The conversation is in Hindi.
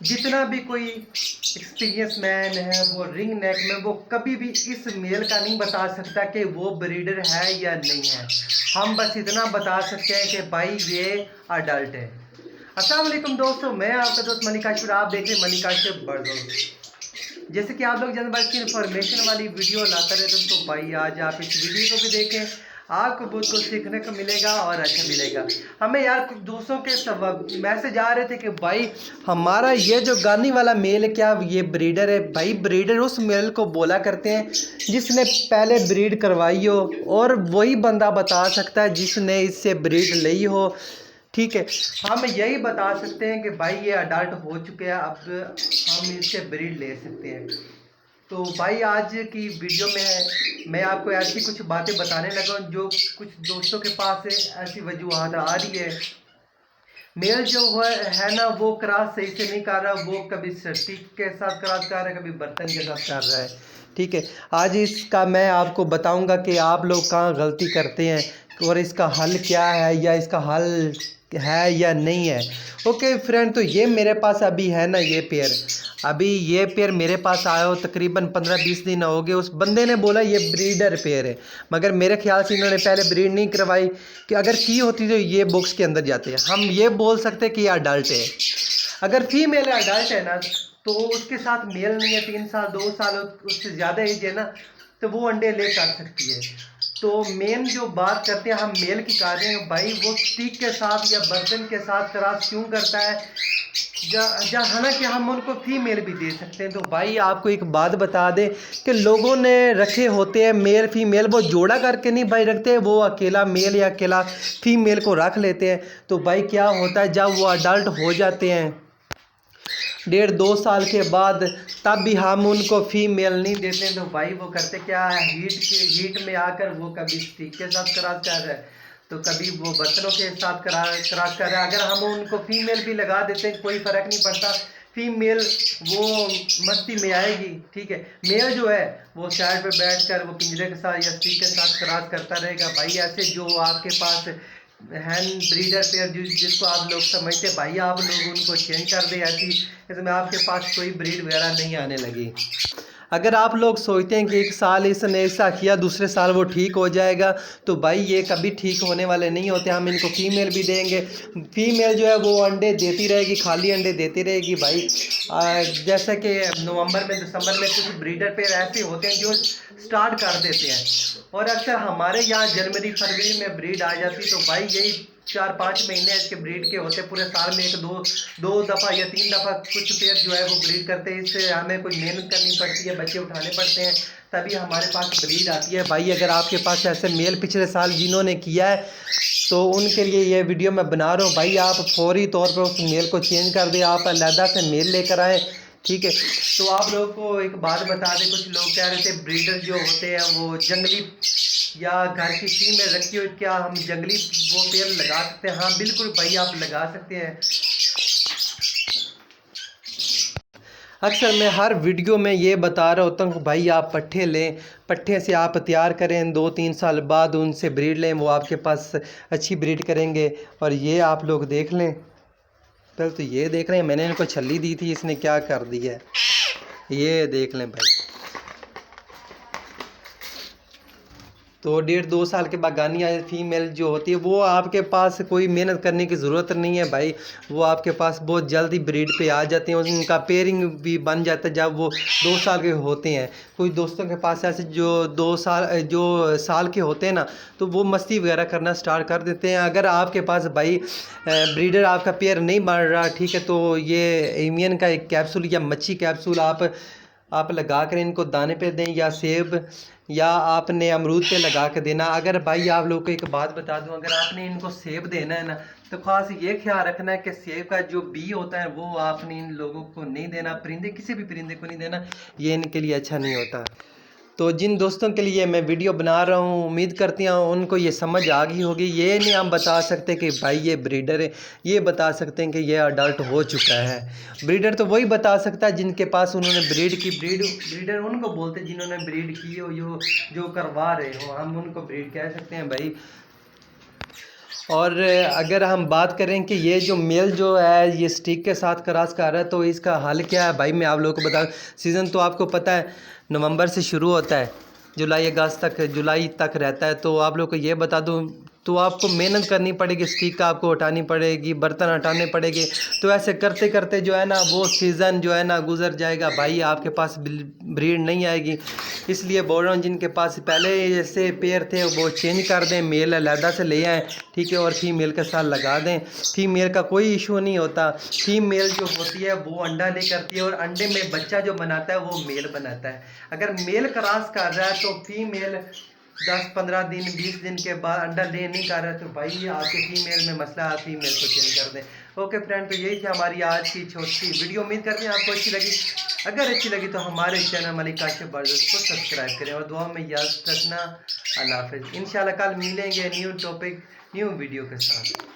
जितना भी कोई एक्सपीरियंस मैन है वो रिंग नेक में वो कभी भी इस मेल का नहीं बता सकता कि वो ब्रीडर है या नहीं है। हम बस इतना बता सकते हैं कि भाई ये अडल्ट है। अस्सलाम वालेकुम दोस्तों, मैं आपका दोस्त मनी काशिफ, आप देख रहे हैं मनी काशिफ बर्ड। जैसे कि आप लोग जानवर की इन्फॉर्मेशन वाली वीडियो लाते रहते हैं, तो भाई आज आप इस वीडियो को भी देखें, आपको बहुत कुछ सीखने को मिलेगा और अच्छा मिलेगा। हमें यार कुछ दोस्तों के मैसेज आ रहे थे कि भाई हमारा ये जो गानी वाला मेल है क्या ये ब्रीडर है। भाई ब्रीडर उस मेल को बोला करते हैं जिसने पहले ब्रीड करवाई हो, और वही बंदा बता सकता है जिसने इससे ब्रीड ली हो। ठीक है, हम यही बता सकते हैं कि भाई ये अडल्ट हो चुके हैं, अब हम इससे ब्रीड ले सकते हैं। तो भाई आज की वीडियो में मैं आपको ऐसी कुछ बातें बताने लगा जो कुछ दोस्तों के पास ऐसी वजूहत आ रही है। मेल जो है ना वो क्रॉस सही से नहीं कर रहा, वो कभी स्टिक के साथ क्रॉस कर रहा है, कभी बर्तन के साथ कर रहा है। ठीक है, आज इसका मैं आपको बताऊंगा कि आप लोग कहाँ गलती करते हैं और इसका हल क्या है या इसका हल है या नहीं है। ओके फ्रेंड, तो ये मेरे पास अभी है ना ये पेयर मेरे पास आया हो तकरीबन 15-20 दिन हो गए। उस बंदे ने बोला ये ब्रीडर पेयर है, मगर मेरे ख्याल से इन्होंने पहले ब्रीड नहीं करवाई, कि अगर की होती तो ये बॉक्स के अंदर जाते हैं। हम ये बोल सकते हैं कि ये अडल्ट है। अगर फीमेल अडल्ट है ना तो उसके साथ मेल नहीं है, 3 साल 2 साल उससे ज़्यादा एज है ना, तो वो अंडे ले कर सकती है। तो मेन जो बात करते हैं हम मेल की कर रहे हैं, भाई वो स्टिक के साथ या बर्तन के साथ क्रॉस क्यों करता है, हालांकि हम उनको फीमेल भी दे सकते हैं। तो भाई आपको एक बात बता दें कि लोगों ने रखे होते हैं मेल फीमेल, वो जोड़ा करके नहीं भाई रखते हैं, वो अकेला मेल या अकेला फीमेल को रख लेते हैं। तो भाई क्या होता है जब वो अडल्ट हो जाते हैं 1.5-2 साल के बाद, तब भी हम उनको फीमेल नहीं देते हैं। तो भाई वो करते क्या है, हीट में आकर वो कभी स्टिक के साथ क्रॉस कर रहा है, तो कभी वो बर्तनों के साथ क्रॉस कर रहा है। अगर हम उनको फीमेल भी लगा देते हैं कोई फ़र्क नहीं पड़ता, फीमेल वो मस्ती में आएगी। ठीक है, मेल जो है वो साइड पे बैठकर वो पिंजरे के साथ या स्टिक के साथ क्रॉस करता रहेगा। भाई ऐसे जो आपके पास हैंड ब्रीडर पेयर जिसको आप लोग समझते हैं, भाई आप लोग उनको चेंज कर दें, ऐसी इसमें आपके पास कोई ब्रीड वगैरह नहीं आने लगी। अगर आप लोग सोचते हैं कि एक साल इसने ऐसा किया दूसरे साल वो ठीक हो जाएगा, तो भाई ये कभी ठीक होने वाले नहीं होते। हम इनको फीमेल भी देंगे, फीमेल जो है वो अंडे देती रहेगी, खाली अंडे देती रहेगी। भाई जैसे कि नवंबर में दिसंबर में कुछ ब्रीडर पेयर ऐसे होते हैं जो स्टार्ट कर देते हैं, और अक्सर हमारे यहाँ जनवरी फरवरी में ब्रीड आ जाती। तो भाई यही 4-5 महीने इसके ब्रीड के होते, पूरे साल में एक दो दफ़ा या 3 दफ़ा कुछ पेयर जो है वो ब्रीड करते हैं। इससे हमें कोई मेहनत करनी पड़ती है, बच्चे उठाने पड़ते हैं, तभी हमारे पास ब्रीड आती है। भाई अगर आपके पास ऐसे मेल पिछले साल जिन्होंने किया है तो उनके लिए ये वीडियो मैं बना रहा हूँ। भाई आप फौरी तौर पर उस मेल को चेंज कर दें, आप अलहदा से मेल लेकर आएँ। ठीक है, तो आप लोगों को एक बात बता दें, कुछ लोग कह रहे थे ब्रीडर जो होते हैं वो जंगली या घर की फीमेल रखी हो, क्या हम जंगली वो पेड़ लगा सकते हैं? हाँ बिल्कुल भाई आप लगा सकते हैं। अक्सर मैं हर वीडियो में ये बता रहा होता हूँ कि भाई आप पट्ठे लें, पट्ठे से आप तैयार करें, 2-3 साल बाद उनसे ब्रीड लें, वो आपके पास अच्छी ब्रीड करेंगे। और ये आप लोग देख लें, पहले तो ये देख रहे हैं मैंने इनको छल्ली दी थी, इसने क्या कर दिया है, ये देख लें भाई। तो 1.5-2 साल के बाद गानिया फीमेल जो होती है वो आपके पास कोई मेहनत करने की ज़रूरत नहीं है भाई, वो आपके पास बहुत जल्दी ब्रीड पे आ जाते हैं, उनका पेयरिंग भी बन जाता है जब वो 2 साल के होते हैं। कुछ दोस्तों के पास ऐसे जो 2 साल के होते हैं ना, तो वो मस्ती वगैरह करना स्टार्ट कर देते हैं। अगर आपके पास भाई ब्रीडर आपका पेयर नहीं बन रहा, ठीक है, तो ये एमियन का एक कैप्सूल या मच्छी कैप्सूल आप लगा कर इनको दाने पे दें, या सेब या आपने अमरूद पे लगा के देना। अगर भाई आप लोग को एक बात बता दूं, अगर आपने इनको सेब देना है ना, तो ख़ास ये ख्याल रखना है कि सेब का जो बी होता है वो आपने इन लोगों को नहीं देना, परिंदे किसी भी परिंदे को नहीं देना, ये इनके लिए अच्छा नहीं होता। तो जिन दोस्तों के लिए मैं वीडियो बना रहा हूँ, उम्मीद करती हूँ उनको ये समझ आ गई होगी। ये नहीं हम बता सकते कि भाई ये ब्रीडर है, ये बता सकते हैं कि ये अडल्ट हो चुका है। ब्रीडर तो वही बता सकता है जिनके पास उन्होंने ब्रीड की, ब्रीडर उनको बोलते हैं जिन्होंने ब्रीड की हो, जो करवा रहे हो, हम उनको ब्रीड कह सकते हैं भाई। और अगर हम बात करें कि ये जो मेल जो है ये स्टिक के साथ क्रॉस कर रहा है तो इसका हल क्या है भाई, मैं आप लोगों को बता, सीज़न तो आपको पता है नवंबर से शुरू होता है, जुलाई तक रहता है। तो आप लोग को ये बता दूं, तो आपको मेहनत करनी पड़ेगी, स्टिक आपको उठानी पड़ेगी, बर्तन हटाने पड़ेंगे। तो ऐसे करते करते जो है ना वो सीज़न जो है ना गुजर जाएगा भाई, आपके पास ब्रीड नहीं आएगी। इसलिए बोल रहा हूँ जिनके पास पहले जैसे पेयर थे वो चेंज कर दें, मेल अलहदा से ले आएँ, ठीक है, और फीमेल के साथ लगा दें। फीमेल का कोई इशू नहीं होता। फीमेल जो होती है वो अंडा ले करती है और अंडे में बच्चा जो बनाता है वो मेल बनाता है। अगर मेल क्रॉस कर रहा है तो फीमेल 10-15 दिन 20 दिन के बाद अंडा ले नहीं कर रहा है तो भाई आपके फीमेल में मसला, आप फीमेल को चेंज कर दें। ओके फ्रेंड, तो यही थी हमारी आज की छोटी वीडियो। उम्मीद करते हैं आपको अच्छी लगी। अगर अच्छी लगी तो हमारे चैनल मलिक काशिफ बर्दस को सब्सक्राइब करें और दुआ में याद रखना। अल्लाह हाफिज़। इंशाल्लाह कल मिलेंगे न्यू टॉपिक न्यू वीडियो के साथ।